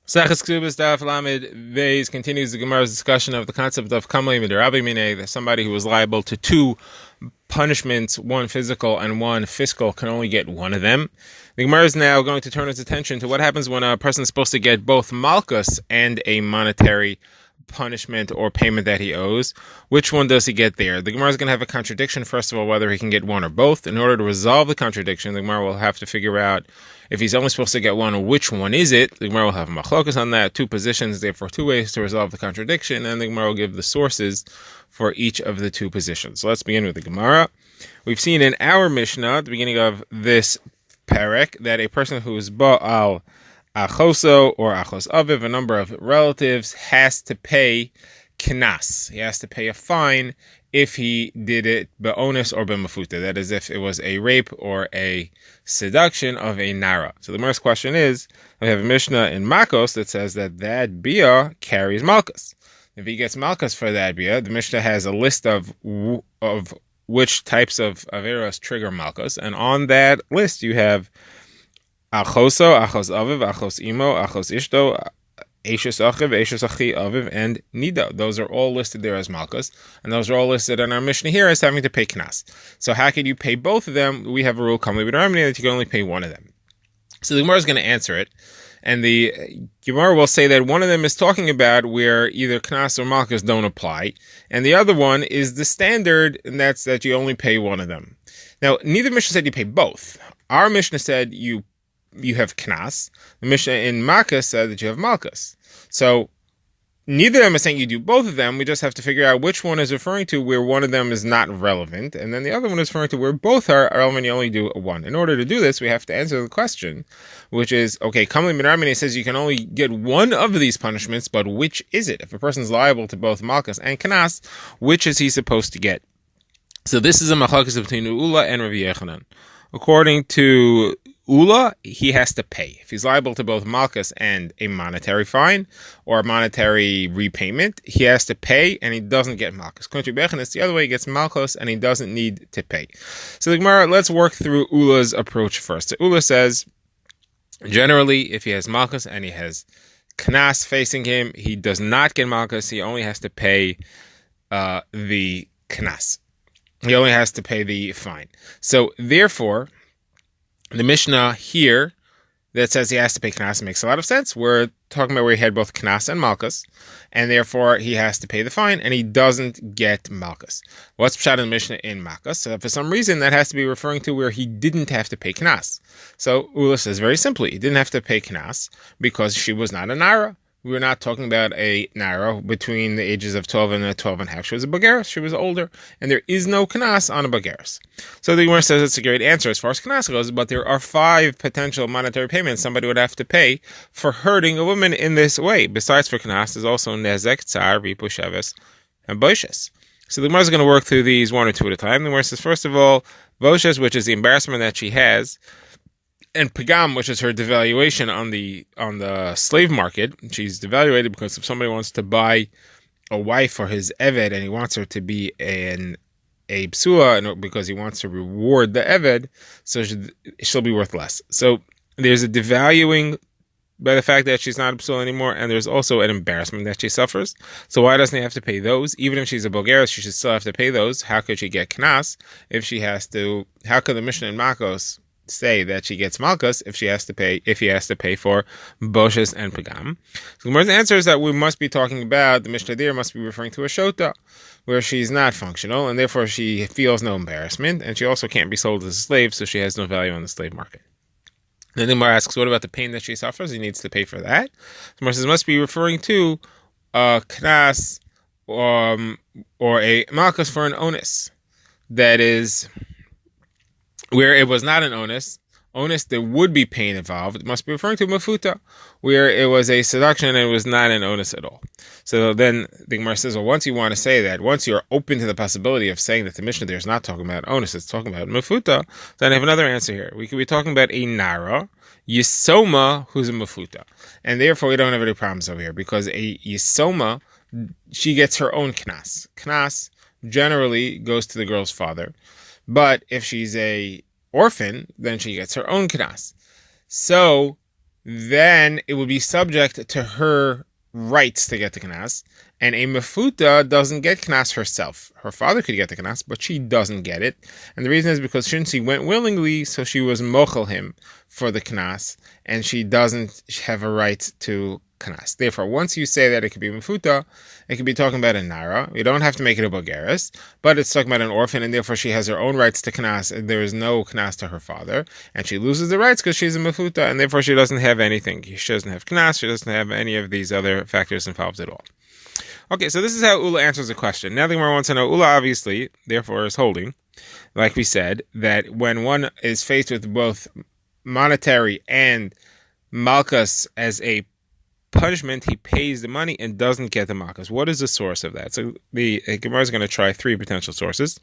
Kesubos Daf Lamed Vez continues the Gemara's discussion of the concept of Kamli Midirabi Mine, that somebody who is liable to two punishments, one physical and one fiscal, can only get one of them. The Gemara is now going to turn its attention to what happens when a person is supposed to get both malchus and a monetary punishment or payment that he owes. Which one does he get there? The Gemara is going to have a contradiction, first of all, whether he can get one or both. In order to resolve the contradiction, the Gemara will have to figure out if he's only supposed to get one, which one is it. The Gemara will have a machlokas on that, two positions, therefore two ways to resolve the contradiction, and the Gemara will give the sources for each of the two positions. So let's begin with the Gemara. We've seen in our Mishnah, at the beginning of this perek, that a person who is ba'al achoso or achos aviv, a number of relatives, has to pay knas. He has to pay a fine if he did it be'onis or be'mafuta. That is, if it was a rape or a seduction of a nara. So the first question is, we have a Mishnah in Makos that says that bia carries malchus. If he gets malchus for that bia, the Mishnah has a list of which types of averos trigger malchus, and on that list you have achoso, achos aviv, achos imo, achos ishto, Eishes Achiv, Eishes Achi Aviv, and Nida. Those are all listed there as Malchus, and those are all listed in our Mishnah here as having to pay Knas. So how could you pay both of them? We have a rule, that you can only pay one of them. So the Gemara is going to answer it, and the Gemara will say that one of them is talking about where either Knas or Malchus don't apply, and the other one is the standard, and that's that you only pay one of them. Now, neither Mishnah said you pay both. Our Mishnah said you have Knas. The Mishnah in Makkah said that you have Malchus. So neither of them is saying you do both of them. We just have to figure out which one is referring to where one of them is not relevant, and then the other one is referring to where both are relevant. You only do one. In order to do this, we have to answer the question, which is, okay, Kamli Midrabine says you can only get one of these punishments, but which is it? If a person is liable to both Malchus and Knas, which is he supposed to get? So this is a machlokes between Ula and Rav Yechanan. According to Ula, he has to pay. If he's liable to both malchus and a monetary fine or a monetary repayment, he has to pay and he doesn't get malchus. According to Bechan, it's the other way. He gets malchus and he doesn't need to pay. So the Gemara, let's work through Ula's approach first. So Ula says, generally, if he has malchus and he has knas facing him, he does not get malchus. He only has to pay the knas. He only has to pay the fine. So therefore, the Mishnah here that says he has to pay Knas makes a lot of sense. We're talking about where he had both Knas and Malchus, and therefore he has to pay the fine, and he doesn't get Malchus. What's Pshat in the Mishnah in Malchus? So for some reason, that has to be referring to where he didn't have to pay Knas. So Ula says very simply, he didn't have to pay Knas because she was not a Nara. We're not talking about a Nara between the ages of 12 and 12 and a half. She was a Bageris. She was older. And there is no Knas on a Bageris. So the Gemara says it's a great answer as far as Knas goes, but there are 5 potential monetary payments somebody would have to pay for hurting a woman in this way. Besides for Knas, there's also Nezek, Tsar, Ripu, Sheves, and Boishes. So the Gemara is going to work through these one or two at a time. The Gemara says, first of all, Boishes, which is the embarrassment that she has, and Pagam, which is her devaluation on the slave market. She's devaluated because if somebody wants to buy a wife for his Eved and he wants her to be a Psua, and because he wants to reward the Eved, so she'll be worth less. So there's a devaluing by the fact that she's not a Psua anymore, and there's also an embarrassment that she suffers. So why doesn't he have to pay those? Even if she's a Bulgaris, she should still have to pay those. How could she get Knas if she has to? How could the Mishnah in Makos say that she gets malchus if he has to pay for boshes and pagam? So the answer is that we must be talking about the Mishnah there must be referring to a shota where she's not functional and therefore she feels no embarrassment, and she also can't be sold as a slave, so she has no value on the slave market. Then the Gemara asks, what about the pain that she suffers? He needs to pay for that. The Gemara says must be referring to knas or a malchus for an onus. That is, where it was not an onus, there would be pain involved. It must be referring to mafuta, where it was a seduction and it was not an onus at all. So then the Gemara says, well, once you want to say that, once you're open to the possibility of saying that the Mishnah there is not talking about onus, it's talking about mafuta, then I have another answer here. We could be talking about a nara, yisoma, who's a mafuta. And therefore we don't have any problems over here, because a yisoma, she gets her own knas. Knas generally goes to the girl's father. But if she's a orphan, then she gets her own knas. So then it would be subject to her rights to get the knas, and a mefuta doesn't get knas herself. Her father could get the knas, but she doesn't get it, and the reason is because she went willingly, so she was mochel him for the knas, and she doesn't have a right to knas. Therefore, once you say that it could be mefuta, it could be talking about a nara. You don't have to make it a bogeres, but it's talking about an orphan, and therefore she has her own rights to knas, and there is no knas to her father, and she loses the rights because she's a mefuta, and therefore she doesn't have anything. She doesn't have knas, she doesn't have any of these other factors involved at all. Okay, so this is how Ula answers the question. Now the Gemara wants to know, Ula obviously, therefore, is holding, like we said, that when one is faced with both monetary and malchus as a punishment, he pays the money and doesn't get the malchus. What is the source of that? So the Gemara is going to try three potential sources.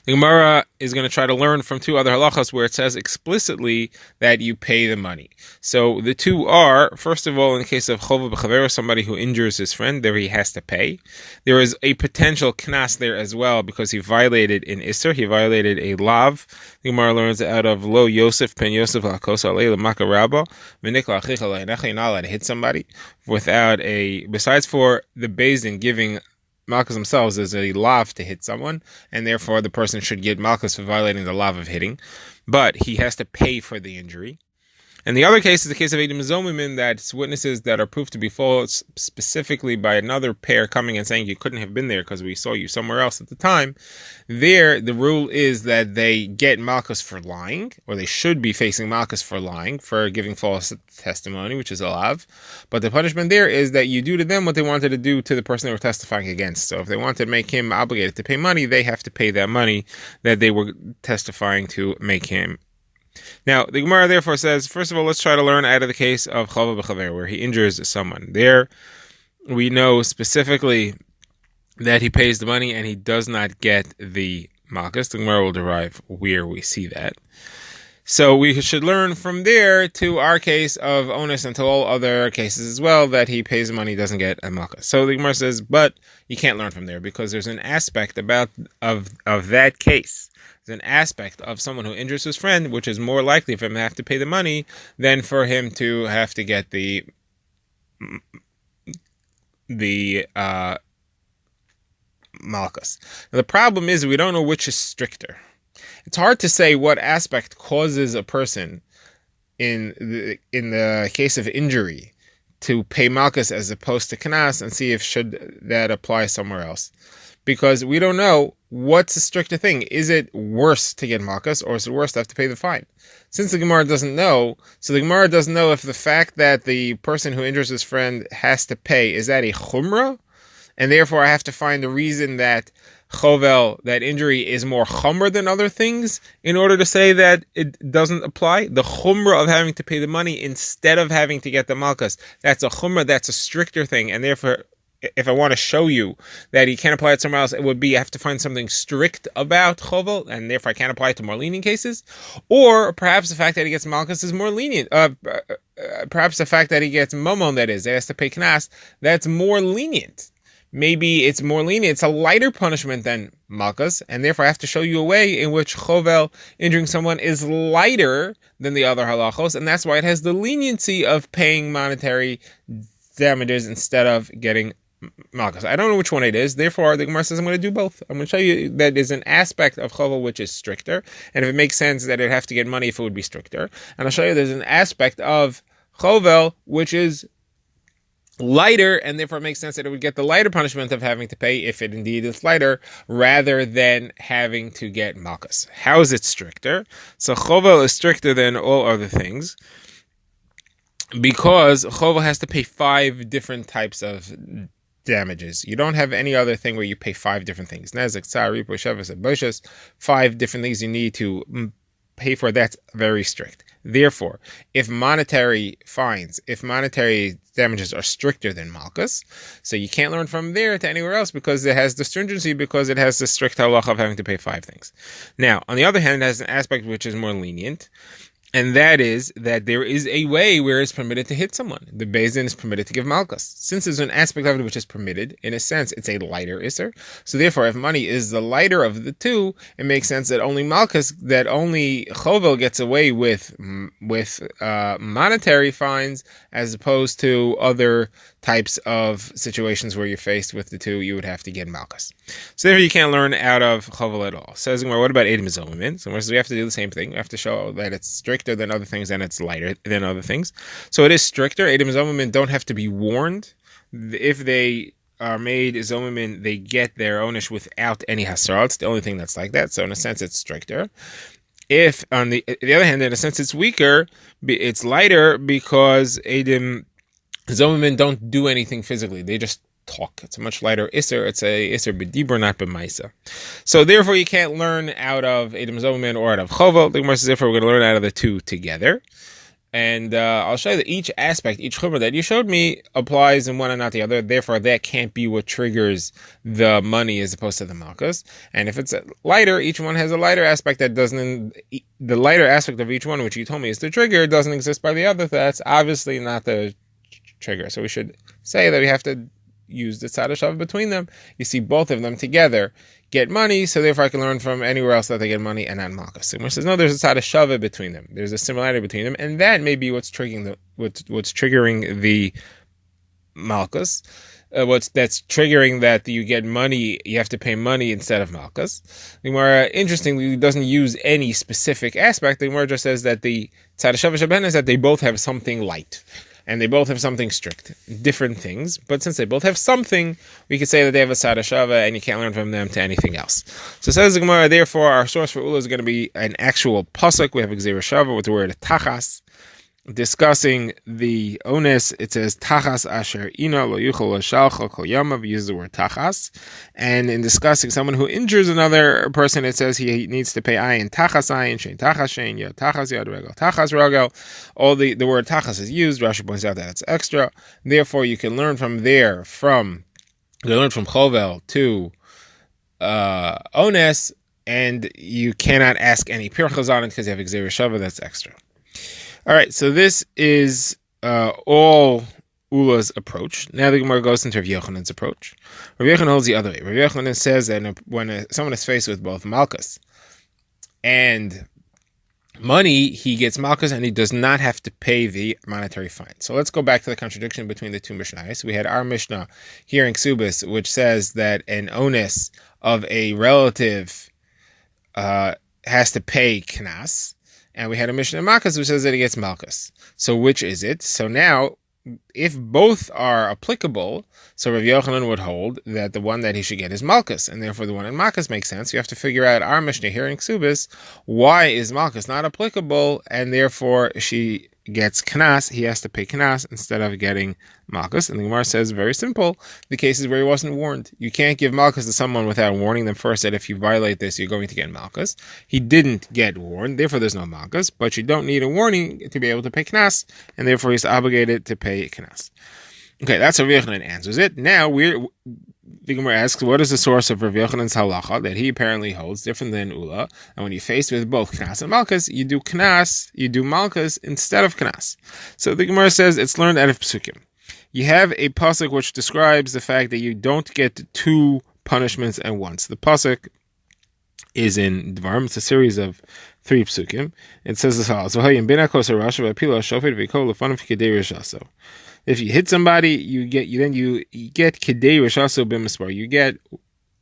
The Gemara is going to try to learn from two other halachas where it says explicitly that you pay the money. So the two are, first of all, in the case of chova b'chavera, somebody who injures his friend, there he has to pay. There is a potential knas there as well because he violated an isser, he violated a lav. The Gemara learns out of lo Yosef pen Yosef lakos alei l'maka rabba v'nikla achicha le'necha. You're not allowed to hit somebody without besides for the beis din giving malchus themselves is a lav to hit someone, and therefore the person should get malchus for violating the lav of hitting, but he has to pay for the injury. And the other case is the case of Eidim Zomimim, that's witnesses that are proved to be false, specifically by another pair coming and saying you couldn't have been there because we saw you somewhere else at the time. There, the rule is that they get malchus for lying, or they should be facing malchus for lying, for giving false testimony, which is a lav. But the punishment there is that you do to them what they wanted to do to the person they were testifying against. So if they wanted to make him obligated to pay money, they have to pay that money that they were testifying to make him. Now, the Gemara therefore says, first of all, let's try to learn out of the case of chava b'chaver, where he injures someone. There, we know specifically that he pays the money and he does not get the malchus. The Gemara will derive where we see that. So we should learn from there to our case of onus and to all other cases as well, that he pays the money, doesn't get a malchus. So the Gemara says, but you can't learn from there because there's an aspect of that case. There's an aspect of someone who injures his friend, which is more likely for him to have to pay the money than for him to have to get the malchus. Now, the problem is we don't know which is stricter. It's hard to say what aspect causes a person in the case of injury to pay malchus as opposed to knas, and see if should that apply somewhere else. Because we don't know what's the stricter thing. Is it worse to get malchus, or is it worse to have to pay the fine? Since the Gemara doesn't know, so the Gemara doesn't know if the fact that the person who injures his friend has to pay, is that a chumrah? And therefore I have to find the reason that chovel, that injury, is more chumrah than other things in order to say that it doesn't apply. The chumrah of having to pay the money instead of having to get the malchus, that's a chumrah, that's a stricter thing, and therefore if I want to show you that he can't apply it somewhere else, it would be I have to find something strict about chovel, and therefore I can't apply it to more lenient cases. Or perhaps the fact that he gets malchus is more lenient. Perhaps the fact that he gets momon, that is, he has to pay knas, that's more lenient. Maybe it's more lenient. It's a lighter punishment than malchus, and therefore I have to show you a way in which chovel, injuring someone, is lighter than the other halachos, and that's why it has the leniency of paying monetary damages instead of getting malchus. I don't know which one it is. Therefore, the Gemara says I'm going to do both. I'm going to show you that there's an aspect of chovel which is stricter, and if it makes sense that it'd have to get money if it would be stricter. And I'll show you there's an aspect of chovel which is lighter, and therefore it makes sense that it would get the lighter punishment of having to pay if it indeed is lighter, rather than having to get malchus. How is it stricter? So chovel is stricter than all other things because chovel has to pay 5 different types of damages. You don't have any other thing where you pay 5 different things. Nezek, tsar, ripo, sheves, and boshes. 5 different things you need to pay for. That's very strict. Therefore, if monetary damages are stricter than malchus, so you can't learn from there to anywhere else because it has the stringency, because it has the strict halacha of having to pay 5 things. Now, on the other hand, it has an aspect which is more lenient, And that is that there is a way where it's permitted to hit someone. The Beis Din is permitted to give malchus. Since there's an aspect of it which is permitted, in a sense, it's a lighter isser. So therefore, if money is the lighter of the two, it makes sense that only malchus, that only chovel gets away with monetary fines, as opposed to other types of situations where you're faced with the two, you would have to get malchus. So therefore, you can't learn out of chovel at all. Says, well, what about edim zomin? So we have to do the same thing. We have to show that it's stricter than other things and it's lighter than other things. So it is stricter. Edim zomin don't have to be warned. If they are made zomin, they get their ownish without any hasar. It's the only thing that's like that. So in a sense, it's stricter. If on the other hand, in a sense, it's weaker, it's lighter because edim zomin don't do anything physically. They just talk. It's a much lighter isser. It's a isser b'dibur, not b'maisa. So therefore, you can't learn out of edim zomin or out of chovel. The Gemara says, therefore, we're going to learn out of the two together. And I'll show you that each aspect, each chumrah that you showed me applies in one and not the other. Therefore, that can't be what triggers the money as opposed to the malchus. And if it's lighter, each one has a lighter aspect that doesn't. The lighter aspect of each one, which you told me is the trigger, doesn't exist by the other. That's obviously not the trigger. So we should say that we have to use the tzad hashav between them. You see both of them together get money, so therefore I can learn from anywhere else that they get money and not malchus. And says no, there's a tzad hashav between them. There's a similarity between them, and that may be what's triggering the malchus. That's triggering that you get money, you have to pay money instead of malchus. The Gemara, interestingly, doesn't use any specific aspect. The Gemara just says that the tzad hashav shaben is that they both have something light. And they both have something strict, different things. But since they both have something, we could say that they have a tzad hashava, and you can't learn from them to anything else. So says the Gemara, therefore, our source for ula is going to be an actual pasuk. We have gzeira shava with the word tachas, discussing the onus. It says tachas asher ina lo yuchol shalcha kol yamav. Uses the word tachas, and in discussing someone who injures another person, it says he needs to pay ayin tachas ayin, shein tachas shein, yad tachas yad, regel tachas regel. All the word tachas is used. Rashi points out that it's extra. Therefore, you can learn from chovel to ones, and you cannot ask any pirchas on it because you have gzeira shava that's extra. All right, so this is all Ula's approach. Now the Gemara goes into Rav Yochanan's approach. Rav Yochanan holds the other way. Rav Yochanan says that when someone is faced with both malchus and money, he gets malchus and he does not have to pay the monetary fine. So let's go back to the contradiction between the two Mishnahs. We had our Mishnah here in Kesubos, which says that an onus of a relative has to pay knas. And we had a Mishnah in Malchus which says that he gets malchus. So which is it? So now, if both are applicable, so Rav Yochanan would hold that the one that he should get is malchus, and therefore the one in malchus makes sense. You have to figure out our Mishnah here in Kesubos, why is malchus not applicable, and therefore she gets knas, he has to pay knas instead of getting malchus. And the Gemara says, very simple, the cases where he wasn't warned. You can't give malchus to someone without warning them first that if you violate this, you're going to get malchus. He didn't get warned, therefore there's no malchus, but you don't need a warning to be able to pay knas, and therefore he's obligated to pay knas. Okay, that's how Rav Yochanan answers it. Now the Gemara asks, what is the source of Rav Yochanan's halacha that he apparently holds different than Ula? And when you're faced with both knas and malchus, you do malchus instead of knas. So the Gemara says it's learned out of psukim. You have a pasuk which describes the fact that you don't get two punishments at once. The pasuk is in Dvarim. It's a series of 3 psukim. It says as follows: if you hit somebody, you get kedei rishaso b'misbar. You get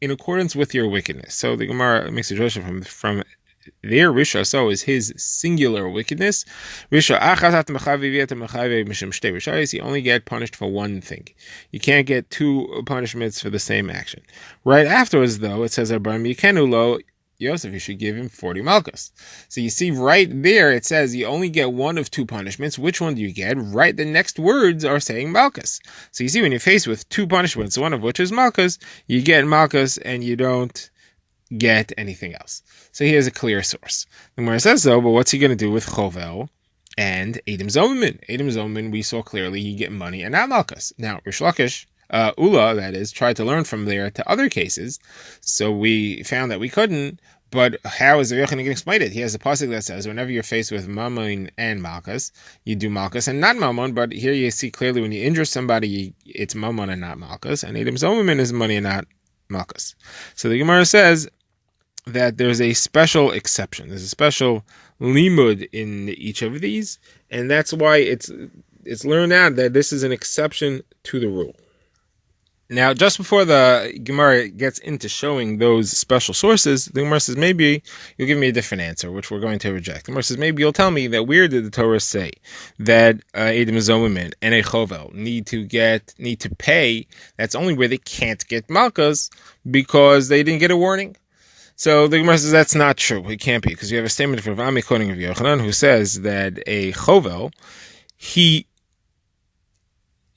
in accordance with your wickedness. So the Gemara makes a drasha from there. Rishaso is his singular wickedness. Risha achas you only get punished for one thing. You can't get 2 punishments for the same action. Right afterwards, though, it says Abraham Yikenulo Yosef, you should give him 40 malchus. So you see right there, it says you only get one of 2 punishments. Which one do you get? Right, the next words are saying malchus. So you see when you're faced with 2 punishments, one of which is malchus, you get malchus and you don't get anything else. So here's a clear source. The Gemara says so, but what's he going to do with chovel and edim zomin? Edim zomin, we saw clearly, you get money and not malchus. Now, Rish Lakish, Ula, that is, tried to learn from there to other cases. So we found that we couldn't, But how is the Yochanan going to explain it? He has a pasuk that says, whenever you're faced with mammon and malchus, you do malchus and not mammon. But here you see clearly when you injure somebody, it's mammon and not malchus. And Edom Zomamin is money and not malchus. So the Gemara says that there's a special exception. There's a special limud in each of these. And that's why it's learned out that this is an exception to the rule. Now, just before the Gemara gets into showing those special sources, the Gemara says, maybe you'll give me a different answer, which we're going to reject. The Gemara says, maybe you'll tell me that where did the Torah say that Edom Zomamin and a Chovel need to pay? That's only where they can't get Malkas because they didn't get a warning. So the Gemara says that's not true. It can't be, because you have a statement from Ami quoting of Yochanan who says that a Chovel,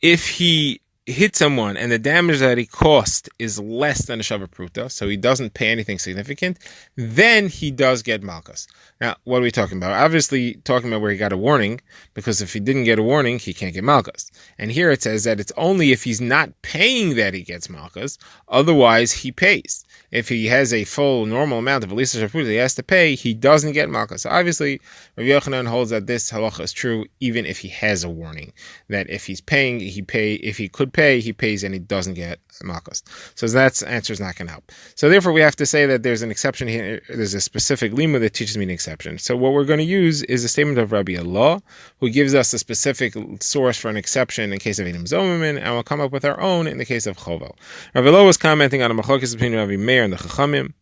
if he hit someone and the damage that he caused is less than a shava pruta, so he doesn't pay anything significant, then he does get malchus. Now, what are we talking about? Obviously, talking about where he got a warning, because if he didn't get a warning, he can't get malchus. And here it says that it's only if he's not paying that he gets malchus, otherwise he pays. If he has a full normal amount of Elisa Shapruta he has to pay, he doesn't get malchus. So obviously, Rav Yochanan holds that this halacha is true even if he has a warning. That if he's paying, if he could pay, he pays and he doesn't get malchus. So that answer is not going to help. So therefore, we have to say that there's an exception here. There's a specific lima that teaches me an exception. So what we're going to use is a statement of Rabbi Allah, who gives us a specific source for an exception in case of Edom Zomamin, and we'll come up with our own in the case of Chovel. Rabbi Allah was commenting on a machlokes between Rabbi Meir and the Chachamim.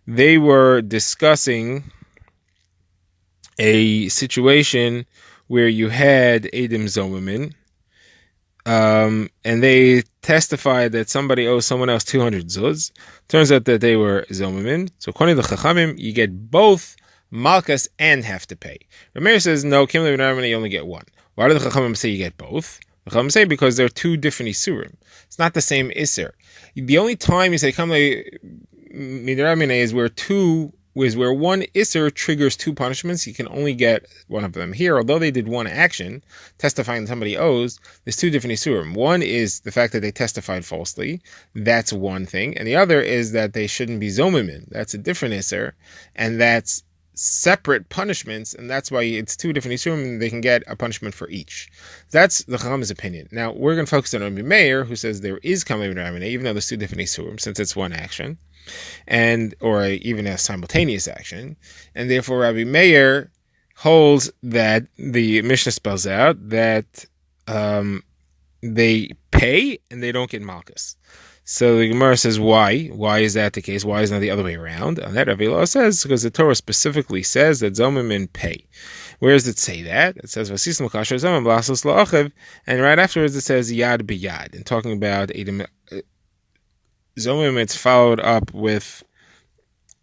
They were discussing a situation where you had Edom Zomamin, and they testified that somebody owes someone else 200 zuz. Turns out that they were Zomamin. So according to the Chachamim, you get both malchus and have to pay. Rameir says, no, Kim Levinarmani, you only get one. Why do the Chachamim say you get both? The Chachamim say because they're two different isurim. It's not the same iser. The only time you say Kim Levinarmani is where one iser triggers two punishments. You can only get one of them. Here, although they did one action, testifying that somebody owes, there's two different isurim. One is the fact that they testified falsely. That's one thing. And the other is that they shouldn't be zomimin. That's a different iser. And that's separate punishments, and that's why it's two different isurim, and they can get a punishment for each. That's the Chacham's opinion. Now, we're going to focus on Rabbi Meir, who says there is Kamei B'Ramine, even though there's two different isurim, since it's one action, or even a simultaneous action, and therefore Rabbi Meir holds that the Mishnah spells out that they pay and they don't get malchus. So the Gemara says, why? Why is that the case? Why is not the other way around? And that Rabbi Allah says, because the Torah specifically says that Zomamin pay. Where does it say that? It says, Vasisim Kasher Zomam Blasos La'achiv, and right afterwards it says Yad B'Yad, and talking about Zomim, it's followed up with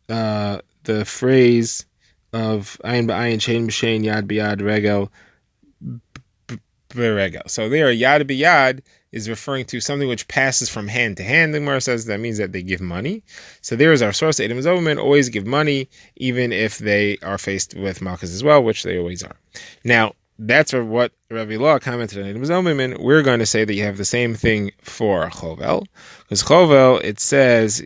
the phrase of Ayin B'Ayin, Shein B'Shein, Yad B'Yad, Regel B'Regel. So there, Yad B'Yad is referring to something which passes from hand to hand. The Gemara says that means that they give money. So there is our source. Edom Zomamin always give money, even if they are faced with malchus as well, which they always are. Now, that's what Rabbi Law commented on Edom Zomamin. We're going to say that you have the same thing for Chovel. Because Chovel, it says,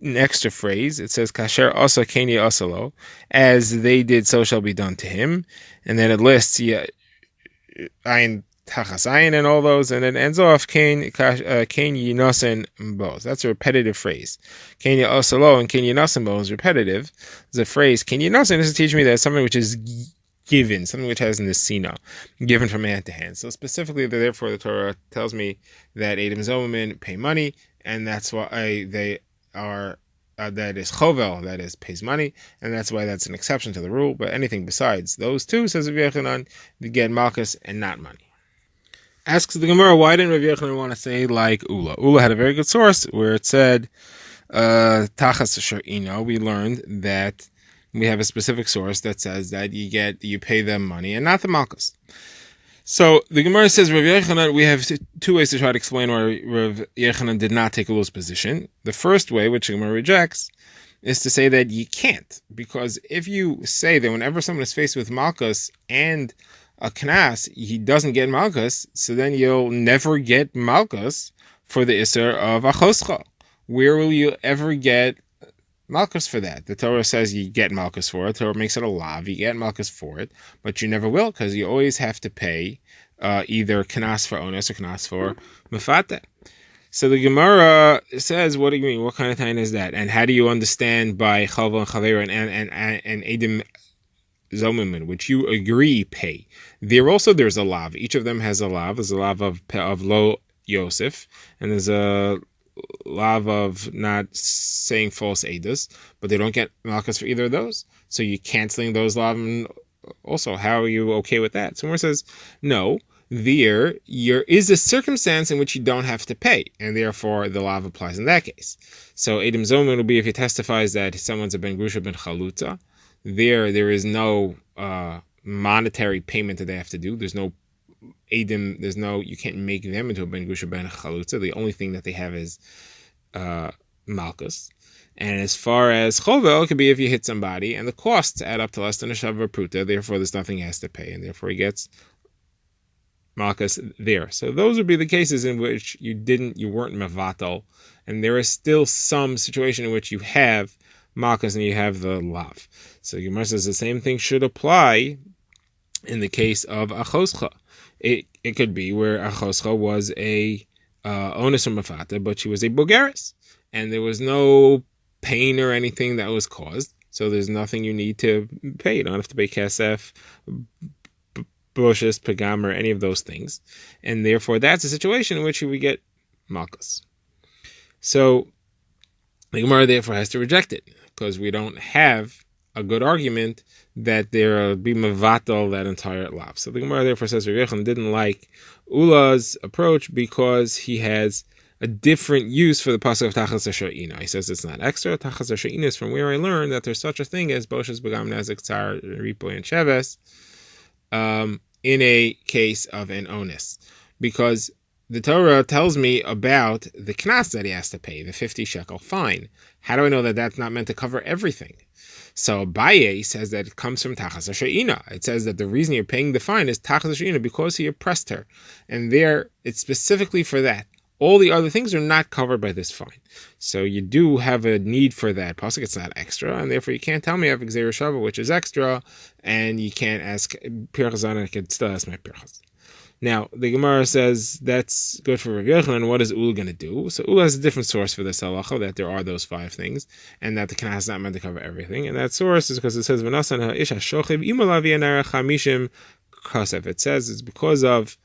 an extra phrase, it says, Kasher asa keni asalo, as they did, so shall be done to him. And then it lists, Ayin Tachasayin and all those, and it ends off Kain Yinasen Boz. That's a repetitive phrase. Kain Yasalo and Kain Yinasen Boz is repetitive. The phrase Kain Yinasen is to teach me that something which is given, something which has nesina, given from hand to hand. So specifically, therefore, the Torah tells me that Edom Zomamin pay money, and that's why they are. That is chovel, that is pays money, and that's why that's an exception to the rule. But anything besides those two, says Rav Yochanan, they get malchus and not money. Asks the Gemara, why didn't Rav Yochanan want to say like Ula? Ula had a very good source where it said, Tachas Shar'ino, we learned that we have a specific source that says that you pay them money and not the malchus. So the Gemara says, Rav Yochanan, we have two ways to try to explain why Rav Yochanan did not take Ula's position. The first way, which the Gemara rejects, is to say that you can't, because if you say that whenever someone is faced with malchus and a knas, he doesn't get malchus, so then you'll never get malchus for the iser of achoscha. Where will you ever get malchus for that. The Torah says you get malchus for it. The Torah makes it a lav. You get malchus for it, but you never will because you always have to pay either kanas for ones or kanas for mefate. So the Gemara says, what do you mean? What kind of time is that? And how do you understand by chalva and chavera and edim zomimin, which you agree pay? There's a lav. Each of them has a lav. There's a lav of lo Yosef, and there's a lav of not saying false edus, but they don't get malchus for either of those. So you're canceling those lav. Also, how are you okay with that? Someone says, no. There is a circumstance in which you don't have to pay, and therefore the lav applies in that case. So Edim Zomin will be if he testifies that someone's a ben grusha ben chaluta. There is no monetary payment that they have to do. There's no Edim. You can't make them into a ben grusha ben chaluta. The only thing that they have is malchus. And as far as chovel, it could be if you hit somebody, and the costs add up to less than a shav pruta. Therefore, there's nothing he has to pay, and therefore he gets malchus there. So those would be the cases in which you weren't mevatel, and there is still some situation in which you have malchus and you have the lav. So Gemara says the same thing should apply in the case of achoscha. It could be where achoscha was a onus or mefate, but she was a bogeres, and there was no pain or anything that was caused. So there's nothing you need to pay. You don't have to pay kesef, Boshes, Pagam, or any of those things. And therefore, that's a situation in which we get malchus. So, the Gemara therefore has to reject it, because we don't have a good argument that there will be mevatel that entire lav. So the Gemara therefore says Rav Yechon didn't like Ula's approach because he has a different use for the pasuk of Tachas Hasha'ina. He says it's not extra. Tachas Hasha'ina is from where I learned that there's such a thing as Boshes, Pagam, Nezik, Tsar, Ripoy, and Sheves, in a case of an onus, because the Torah tells me about the knas that he has to pay, the 50 shekel fine. How do I know that that's not meant to cover everything? So Abaye says that it comes from Tachas Hasha'ina. It says that the reason you're paying the fine is Tachas Hasha'ina because he oppressed her, and there it's specifically for that. All the other things are not covered by this fine. So you do have a need for that pasuk. It's not extra, and therefore you can't tell me I have Gzeira Shava, which is extra, and you can't ask Pirchas, and I could still ask my Pirchas. Now, the Gemara says that's good for Rav Yechon. What is Ul going to do? So Ul has a different source for this halacha, that there are those 5 things, and that the Kana is not meant to cover everything. And that source is because it says, V'nasan ha'isha shochiv imalavi anara chamishim kasef. It says it's because of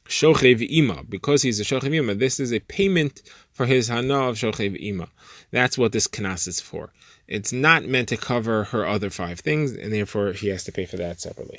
Shochev Ima, because he's a Shochev Ima. This is a payment for his Hana of Shochev Ima. That's what this Kanas is for. It's not meant to cover her other 5 things, and therefore he has to pay for that separately.